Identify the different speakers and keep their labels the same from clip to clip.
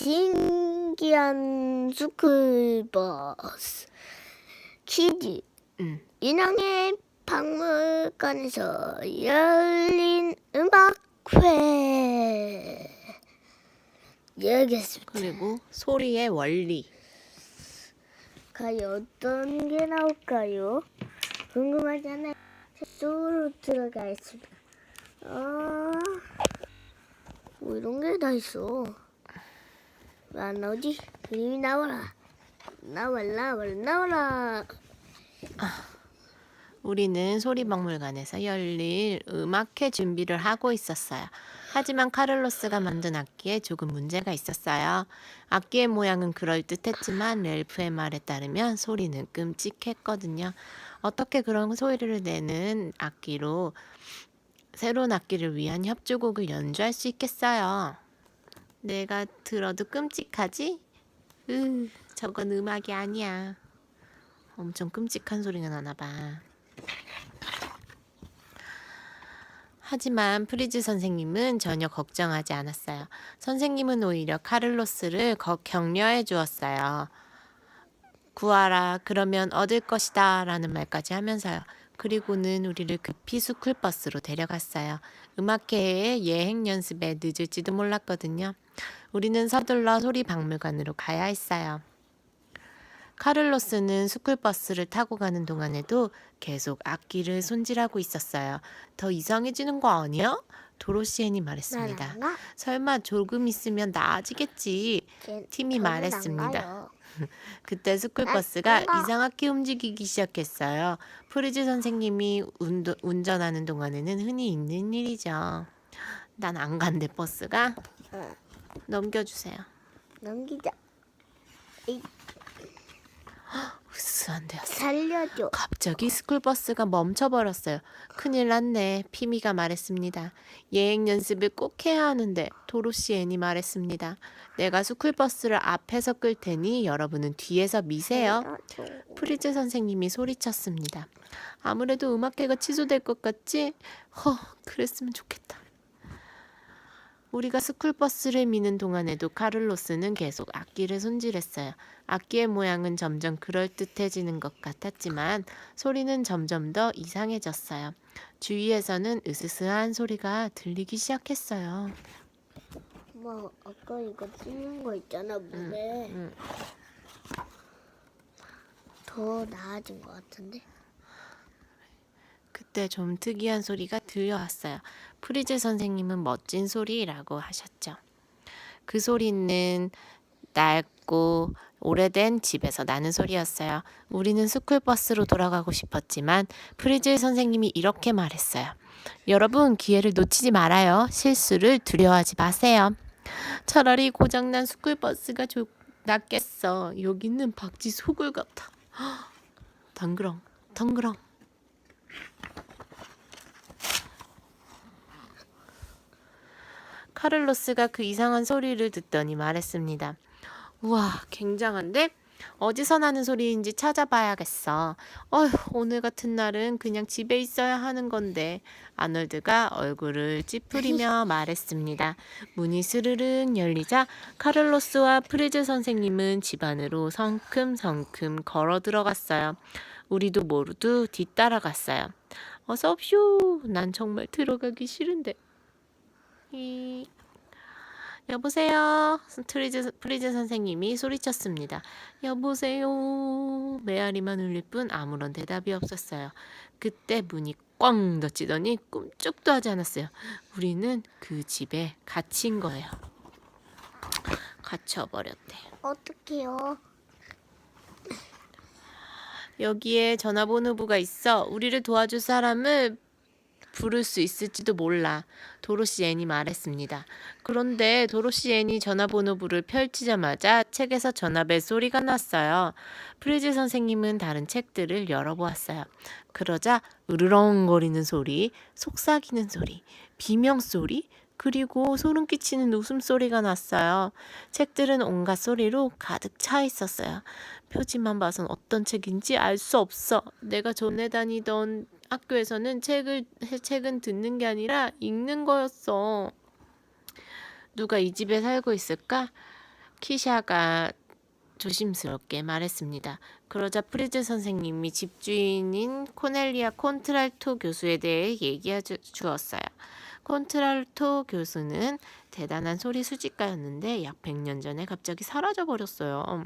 Speaker 1: 신기한 스쿨버스 퀴즈. 인왕의 박물관에서 열린 음악회. 열겠습니다.
Speaker 2: 그리고 소리의 원리.
Speaker 1: 과연 어떤 게 나올까요? 궁금하잖아요. 속으로 들어가겠습니다. 뭐 이런 게 다 있어. 왜 안 나오지? 그림이 나와라. 나와라.
Speaker 2: 우리는 소리박물관에서 열릴 음악회 준비를 하고 있었어요. 하지만 카를로스가 만든 악기에 조금 문제가 있었어요. 악기의 모양은 그럴듯했지만 렐프의 말에 따르면 소리는 끔찍했거든요. 어떻게 그런 소리를 내는 악기로 새로운 악기를 위한 협주곡을 연주할 수 있겠어요? 내가 들어도 끔찍하지? 저건 음악이 아니야. 엄청 끔찍한 소리가 나나 봐. 하지만 프리즈 선생님은 전혀 걱정하지 않았어요. 선생님은 오히려 카를로스를 격려해 주었어요. 구하라, 그러면 얻을 것이다 라는 말까지 하면서요. 그리고는 우리를 급히 스쿨버스로 데려갔어요. 음악회의 예행 연습에 늦을지도 몰랐거든요. 우리는 서둘러 소리박물관으로 가야 했어요. 카를로스는 스쿨버스를 타고 가는 동안에도 계속 악기를 손질하고 있었어요. 더 이상해지는 거 아니야? 도로시앤이 말했습니다. 설마 조금 있으면 나아지겠지. 팀이 말했습니다. 그때 스쿨버스가 이상하게 움직이기 시작했어요. 프리즈 선생님이 운전하는 동안에는 흔히 있는 일이죠. 난 안 간대, 버스가. 넘겨주세요.
Speaker 1: 넘기자.
Speaker 2: 으스스한데요.
Speaker 1: 살려줘.
Speaker 2: 갑자기 스쿨버스가 멈춰버렸어요. 큰일 났네. 피미가 말했습니다. 예행 연습을 꼭 해야 하는데 도로시 앤이 말했습니다. 내가 스쿨버스를 앞에서 끌 테니 여러분은 뒤에서 미세요. 프리즈 선생님이 소리쳤습니다. 아무래도 음악회가 취소될 것 같지? 그랬으면 좋겠다. 우리가 스쿨버스를 미는 동안에도 카를로스는 계속 악기를 손질했어요. 악기의 모양은 점점 그럴듯해지는 것 같았지만 소리는 점점 더 이상해졌어요. 주위에서는 으스스한 소리가 들리기 시작했어요.
Speaker 1: 엄마, 아까 이거 뜯는 거 있잖아, 물에. 더 나아진 것 같은데?
Speaker 2: 그때 좀 특이한 소리가 들려왔어요. 프리즈 선생님은 멋진 소리라고 하셨죠. 그 소리는 낡고 오래된 집에서 나는 소리였어요. 우리는 스쿨버스로 돌아가고 싶었지만 프리즈 선생님이 이렇게 말했어요. 여러분, 기회를 놓치지 말아요. 실수를 두려워하지 마세요. 차라리 고장난 스쿨버스가 낫겠어. 여기는 박쥐 소굴 같아. 덩그렁. 카를로스가 그 이상한 소리를 듣더니 말했습니다. 우와, 굉장한데? 어디서 나는 소리인지 찾아봐야겠어. 오늘 같은 날은 그냥 집에 있어야 하는 건데. 아놀드가 얼굴을 찌푸리며 말했습니다. 문이 스르륵 열리자 카를로스와 프리즈 선생님은 집 안으로 성큼성큼 걸어 들어갔어요. 우리도 모두 뒤따라갔어요. 어서 옵쇼. 난 정말 들어가기 싫은데. 여보세요. 프리즈 선생님이 소리쳤습니다. 여보세요. 메아리만 울릴 뿐 아무런 대답이 없었어요. 그때 문이 꽝 닫히더니 꿈쩍도 하지 않았어요. 우리는 그 집에 갇힌 거예요. 갇혀버렸대.
Speaker 1: 어떡해요?
Speaker 2: 여기에 전화번호부가 있어. 우리를 도와줄 사람을 부를 수 있을지도 몰라. 도로시 앤이 말했습니다. 그런데 도로시 앤이 전화번호부를 펼치자마자 책에서 전화벨 소리가 났어요. 프리즈 선생님은 다른 책들을 열어보았어요. 그러자 으르렁거리는 소리, 속삭이는 소리, 비명소리, 그리고 소름 끼치는 웃음소리가 났어요. 책들은 온갖 소리로 가득 차 있었어요. 표지만 봐선 어떤 책인지 알 수 없어. 내가 전에 다니던 학교에서는 책은 듣는 게 아니라 읽는 거였어. 누가 이 집에 살고 있을까? 키샤가 조심스럽게 말했습니다. 그러자 프리즈 선생님이 집주인인 코넬리아 콘트랄토 교수에 대해 얘기해 주었어요. 콘트랄토 교수는 대단한 소리 수집가였는데 약 100년 전에 갑자기 사라져 버렸어요.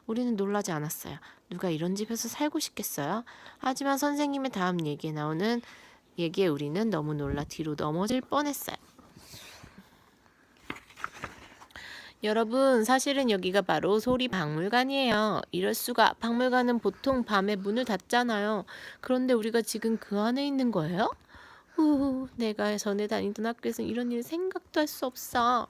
Speaker 2: 우리는 놀라지 않았어요. 누가 이런 집에서 살고 싶겠어요? 하지만 선생님의 다음 얘기에 우리는 너무 놀라 뒤로 넘어질 뻔했어요. 여러분, 사실은 여기가 바로 소리 박물관이에요. 이럴 수가. 박물관은 보통 밤에 문을 닫잖아요. 그런데 우리가 지금 그 안에 있는 거예요? 내가 전에 다니던 학교에서 이런 일 생각도 할 수 없어.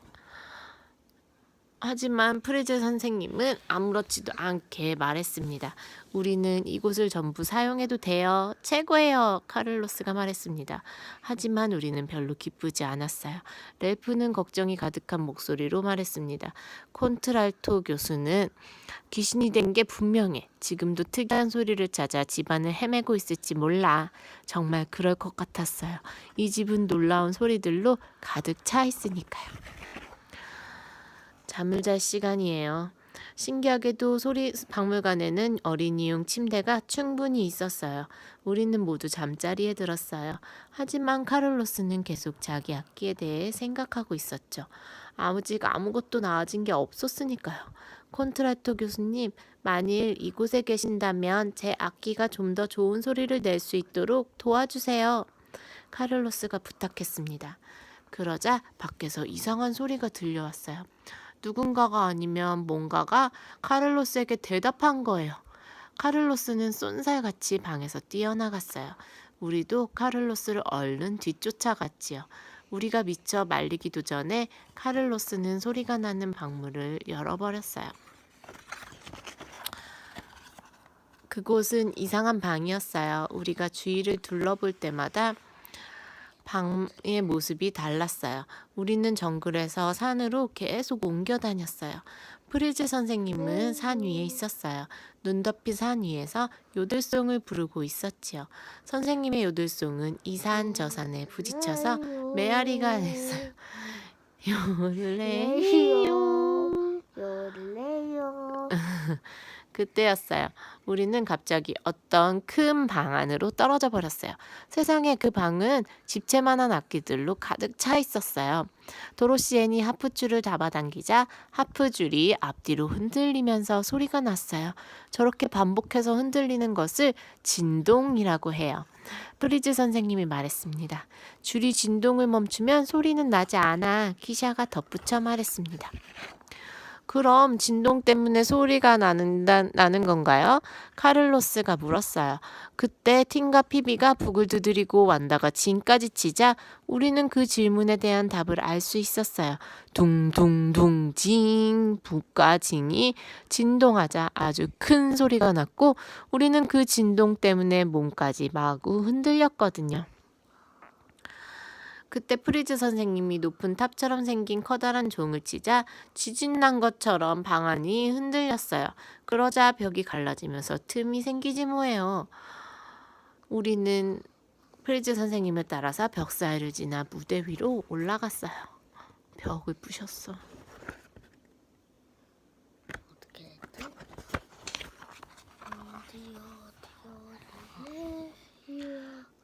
Speaker 2: 하지만 프리즈 선생님은 아무렇지도 않게 말했습니다. 우리는 이곳을 전부 사용해도 돼요. 최고예요. 카를로스가 말했습니다. 하지만 우리는 별로 기쁘지 않았어요. 렐프는 걱정이 가득한 목소리로 말했습니다. 콘트랄토 교수는 귀신이 된 게 분명해. 지금도 특이한 소리를 찾아 집안을 헤매고 있을지 몰라. 정말 그럴 것 같았어요. 이 집은 놀라운 소리들로 가득 차 있으니까요. 잠을 잘 시간이에요. 신기하게도 소리 박물관에는 어린이용 침대가 충분히 있었어요. 우리는 모두 잠자리에 들었어요. 하지만 카를로스는 계속 자기 악기에 대해 생각하고 있었죠. 아직 아무것도 나아진 게 없었으니까요. 콘트라토 교수님, 만일 이곳에 계신다면 제 악기가 좀 더 좋은 소리를 낼 수 있도록 도와주세요. 카를로스가 부탁했습니다. 그러자 밖에서 이상한 소리가 들려왔어요. 누군가가 아니면 뭔가가 카를로스에게 대답한 거예요. 카를로스는 쏜살같이 방에서 뛰어나갔어요. 우리도 카를로스를 얼른 뒤쫓아갔지요. 우리가 미처 말리기도 전에 카를로스는 소리가 나는 방문을 열어버렸어요. 그곳은 이상한 방이었어요. 우리가 주위를 둘러볼 때마다 방의 모습이 달랐어요. 우리는 정글에서 산으로 계속 옮겨 다녔어요. 프리즈 선생님은 산 위에 있었어요. 눈 덮인 산 위에서 요들송을 부르고 있었지요. 선생님의 요들송은 이 산 저 산에 부딪혀서 메아리가 됐어요. 요들레요.
Speaker 1: 요들레요.
Speaker 2: 그때였어요. 우리는 갑자기 어떤 큰 방 안으로 떨어져 버렸어요. 세상에 그 방은 집채만한 악기들로 가득 차 있었어요. 도로시엔이 하프줄을 잡아당기자 하프줄이 앞뒤로 흔들리면서 소리가 났어요. 저렇게 반복해서 흔들리는 것을 진동이라고 해요. 프리즈 선생님이 말했습니다. 줄이 진동을 멈추면 소리는 나지 않아. 키샤가 덧붙여 말했습니다. 그럼 진동 때문에 소리가 나는 건가요? 카를로스가 물었어요. 그때 틴과 피비가 북을 두드리고 완다가 진까지 치자 우리는 그 질문에 대한 답을 알 수 있었어요. 둥둥둥 징 북과 징이 진동하자 아주 큰 소리가 났고 우리는 그 진동 때문에 몸까지 마구 흔들렸거든요. 그때 프리즈 선생님이 높은 탑처럼 생긴 커다란 종을 치자 지진 난 것처럼 방 안이 흔들렸어요. 그러자 벽이 갈라지면서 틈이 생기지 뭐예요. 우리는 프리즈 선생님을 따라서 벽 사이를 지나 무대 위로 올라갔어요. 벽을 부셨어.
Speaker 1: 어떻게 했지?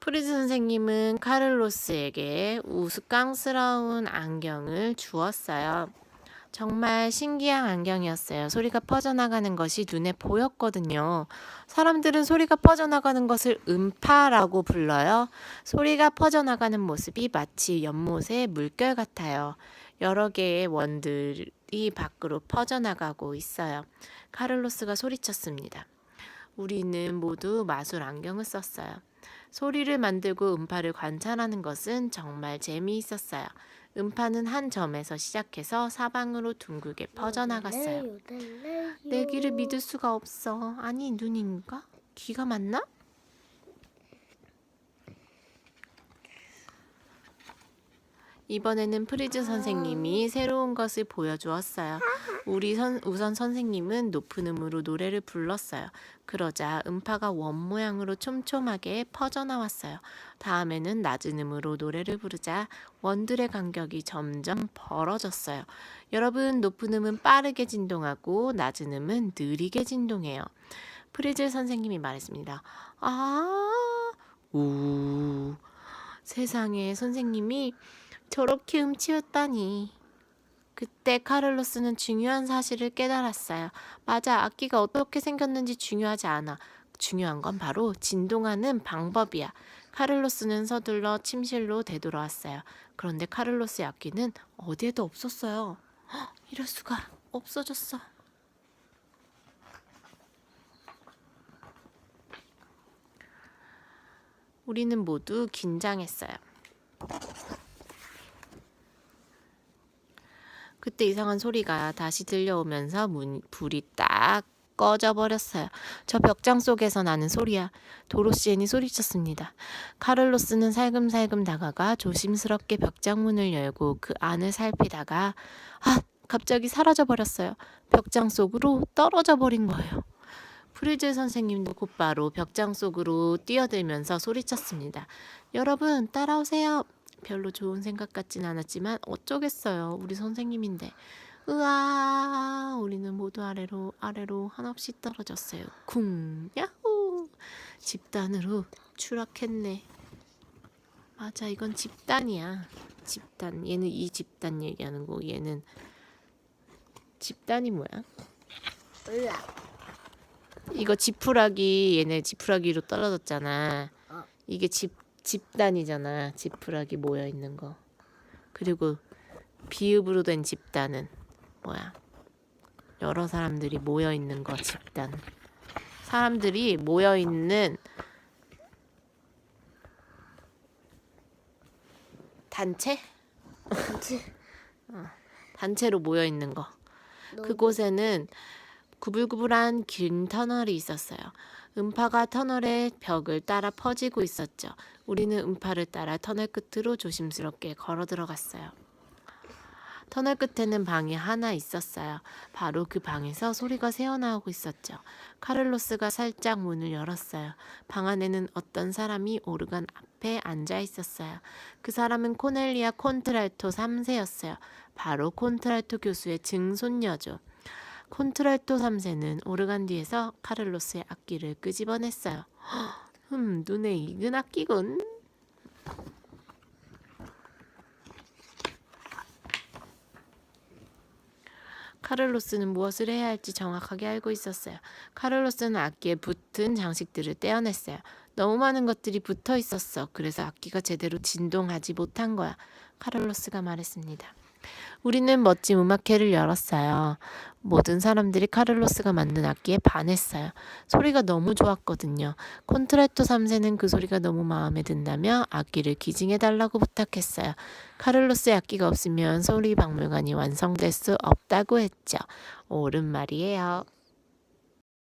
Speaker 2: 프리즈 선생님은 카를로스에게 우스꽝스러운 안경을 주었어요. 정말 신기한 안경이었어요. 소리가 퍼져나가는 것이 눈에 보였거든요. 사람들은 소리가 퍼져나가는 것을 음파라고 불러요. 소리가 퍼져나가는 모습이 마치 연못의 물결 같아요. 여러 개의 원들이 밖으로 퍼져나가고 있어요. 카를로스가 소리쳤습니다. 우리는 모두 마술 안경을 썼어요. 소리를 만들고 음파를 관찰하는 것은 정말 재미있었어요. 음파는 한 점에서 시작해서 사방으로 둥글게 퍼져나갔어요. 내 귀를 믿을 수가 없어. 아니, 눈인가? 귀가 맞나? 이번에는 프리즈 선생님이 새로운 것을 보여주었어요. 우선 선생님은 높은 음으로 노래를 불렀어요. 그러자 음파가 원 모양으로 촘촘하게 퍼져나왔어요. 다음에는 낮은 음으로 노래를 부르자 원들의 간격이 점점 벌어졌어요. 여러분, 높은 음은 빠르게 진동하고 낮은 음은 느리게 진동해요. 프리즈 선생님이 말했습니다. 우. 세상에, 선생님이 저렇게 음치였다니. 그때 카를로스는 중요한 사실을 깨달았어요. 맞아, 악기가 어떻게 생겼는지 중요하지 않아. 중요한 건 바로 진동하는 방법이야. 카를로스는 서둘러 침실로 되돌아왔어요. 그런데 카를로스의 악기는 어디에도 없었어요. 이럴 수가, 없어졌어. 우리는 모두 긴장했어요. 그때 이상한 소리가 다시 들려오면서 불이 딱 꺼져 버렸어요. 저 벽장 속에서 나는 소리야. 도로시엔이 소리쳤습니다. 카를로스는 살금살금 다가가 조심스럽게 벽장 문을 열고 그 안을 살피다가 갑자기 사라져 버렸어요. 벽장 속으로 떨어져 버린 거예요. 프리즈 선생님도 곧바로 벽장 속으로 뛰어들면서 소리쳤습니다. 여러분, 따라오세요. 별로 좋은 생각 같진 않았지만 어쩌겠어요. 우리 선생님인데. 으아, 우리는 모두 아래로 한없이 떨어졌어요. 쿵, 야호. 집단으로 추락했네. 맞아, 이건 집단이야. 집단. 얘는 이 집단 얘기하는 거고 얘는 집단이 뭐야?
Speaker 1: 몰라.
Speaker 2: 이거 지푸라기, 얘네 지푸라기로 떨어졌잖아.
Speaker 1: 어.
Speaker 2: 이게 집단이잖아. 지푸라기 모여 있는 거. 그리고 비읍으로 된 집단은 뭐야? 여러 사람들이 모여 있는 거 집단. 사람들이 모여 있는 단체? 단체로 모여 있는 거. 그곳에는 구불구불한 긴 터널이 있었어요. 음파가 터널의 벽을 따라 퍼지고 있었죠. 우리는 음파를 따라 터널 끝으로 조심스럽게 걸어 들어갔어요. 터널 끝에는 방이 하나 있었어요. 바로 그 방에서 소리가 새어나오고 있었죠. 카를로스가 살짝 문을 열었어요. 방 안에는 어떤 사람이 오르간 앞에 앉아 있었어요. 그 사람은 코넬리아 콘트랄토 3세였어요. 바로 콘트랄토 교수의 증손녀죠. 콘트랄토 3세는 오르간 뒤에서 카를로스의 악기를 끄집어냈어요. 눈에 익은 악기군. 카를로스는 무엇을 해야 할지 정확하게 알고 있었어요. 카를로스는 악기에 붙은 장식들을 떼어냈어요. 너무 많은 것들이 붙어 있었어. 그래서 악기가 제대로 진동하지 못한 거야. 카를로스가 말했습니다. 우리는 멋진 음악회를 열었어요. 모든 사람들이 카를로스가 만든 악기에 반했어요. 소리가 너무 좋았거든요. 콘트랄토 3세는 그 소리가 너무 마음에 든다며 악기를 기증해달라고 부탁했어요. 카를로스의 악기가 없으면 소리 박물관이 완성될 수 없다고 했죠. 옳은 말이에요.